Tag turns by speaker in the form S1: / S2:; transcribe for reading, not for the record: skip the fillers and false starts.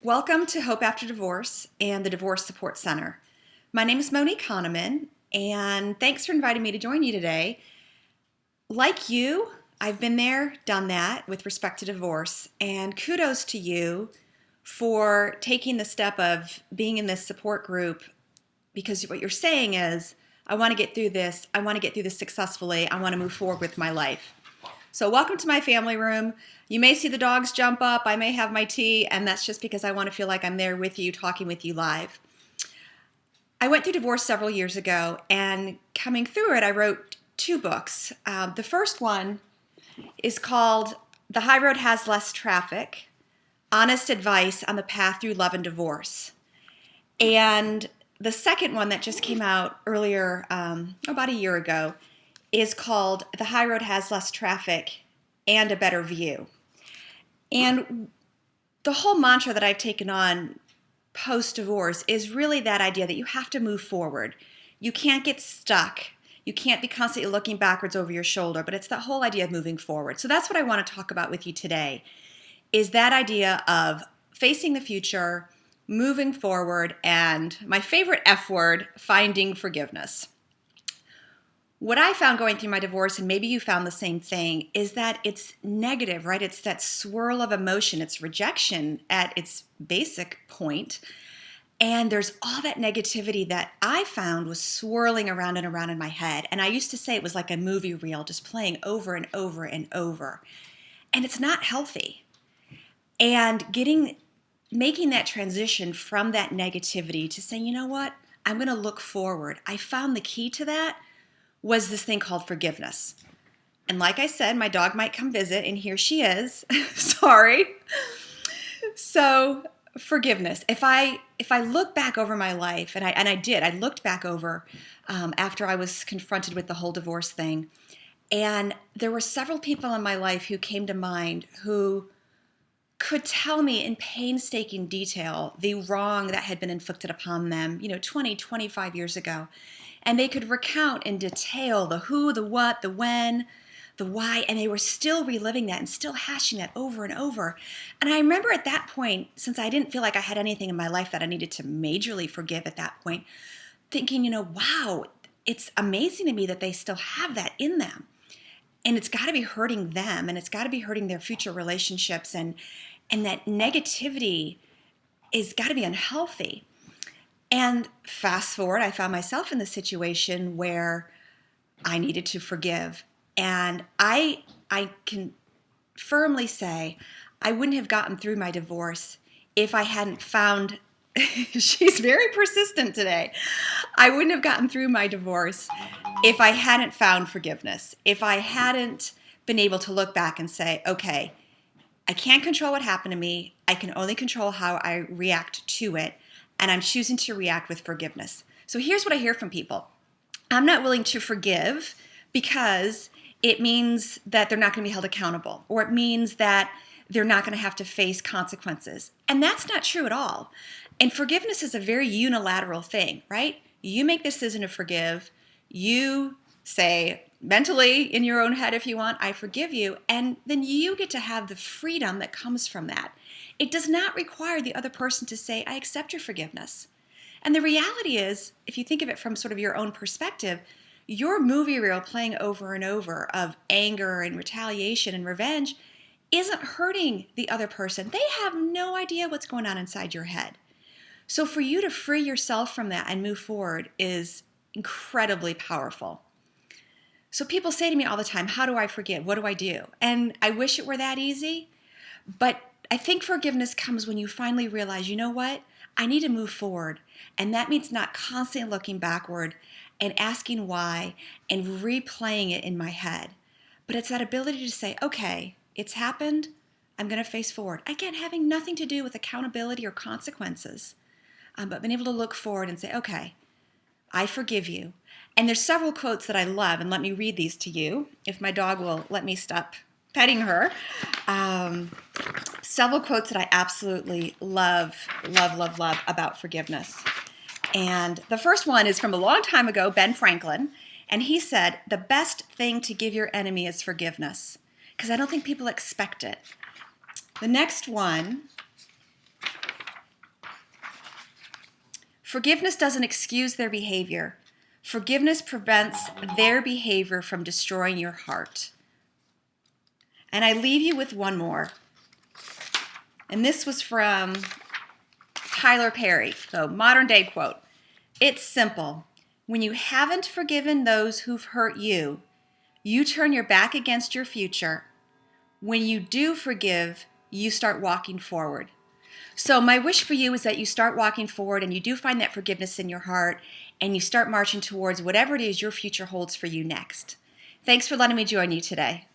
S1: Welcome to Hope After Divorce and the Divorce Support Center. My name is Monique Hahnemann, and thanks for inviting me to join you today. Like you, I've been there, done that with respect to divorce, and kudos to you for taking the step of being in this support group, because what you're saying is, I want to get through this, I want to get through this successfully, I want to move forward with my life. So welcome to my family room. You may see the dogs jump up, I may have my tea, and that's just because I want to feel like I'm there with you, talking with you live. I went through divorce several years ago, and coming through it, I wrote two books. The first one is called The High Road Has Less Traffic, Honest Advice on the Path Through Love and Divorce. And the second one that just came out earlier, about a year ago, is called The High Road Has Less Traffic and a Better View. And the whole mantra that I've taken on post-divorce is really that idea that you have to move forward. You can't get stuck. You can't be constantly looking backwards over your shoulder, but it's that whole idea of moving forward. So that's what I want to talk about with you today, is that idea of facing the future, moving forward, and my favorite F word, finding forgiveness. What I found going through my divorce, and maybe you found the same thing, is that it's negative, right? It's that swirl of emotion. It's rejection at its basic point. And there's all that negativity that I found was swirling around and around in my head. And I used to say it was like a movie reel just playing over and over and over. And it's not healthy. And making that transition from that negativity to saying, you know what? I'm going to look forward. I found the key to that was this thing called forgiveness. And like I said, my dog might come visit, and here she is. Sorry. So forgiveness. If I look back over my life, and I looked back over after I was confronted with the whole divorce thing, and there were several people in my life who came to mind who could tell me in painstaking detail the wrong that had been inflicted upon them, 20, 25 years ago. And they could recount in detail the who, the what, the when, the why, and they were still reliving that and still hashing that over and over. And I remember at that point, since I didn't feel like I had anything in my life that I needed to majorly forgive at that point, thinking, wow, it's amazing to me that they still have that in them. And it's got to be hurting them, and it's got to be hurting their future relationships, and that negativity is got to be unhealthy. And fast forward, I found myself in the situation where I needed to forgive. And I can firmly say I wouldn't have gotten through my divorce if I hadn't found, she's very persistent today. I wouldn't have gotten through my divorce if I hadn't found forgiveness, if I hadn't been able to look back and say, okay, I can't control what happened to me. I can only control how I react to it. And I'm choosing to react with forgiveness. So here's what I hear from people. I'm not willing to forgive because it means that they're not going to be held accountable, or it means that they're not going to have to face consequences. And that's not true at all. And forgiveness is a very unilateral thing, right? You make the decision to forgive. You say mentally in your own head, if you want, I forgive you. And then you get to have the freedom that comes from that. It does not require the other person to say, I accept your forgiveness. And the reality is, if you think of it from sort of your own perspective, your movie reel playing over and over of anger and retaliation and revenge isn't hurting the other person. They have no idea what's going on inside your head. So for you to free yourself from that and move forward is incredibly powerful. So people say to me all the time, how do I forgive? What do I do? And I wish it were that easy, but I think forgiveness comes when you finally realize, you know what? I need to move forward. And that means not constantly looking backward and asking why and replaying it in my head. But it's that ability to say, okay, it's happened. I'm going to face forward. Again, having nothing to do with accountability or consequences, but being able to look forward and say, okay, I forgive you. And there's several quotes that I love, and let me read these to you, if my dog will let me stop petting her. Several quotes that I absolutely love about forgiveness. And the first one is from a long time ago, Ben Franklin, and he said, the best thing to give your enemy is forgiveness, because I don't think people expect it. The next one Forgiveness doesn't excuse their behavior. Forgiveness prevents their behavior from destroying your heart. And I leave you with one more. And this was from Tyler Perry, the modern day quote. It's simple. When you haven't forgiven those who've hurt you, you turn your back against your future. When you do forgive, you start walking forward. So my wish for you is that you start walking forward and you do find that forgiveness in your heart and you start marching towards whatever it is your future holds for you next. Thanks for letting me join you today.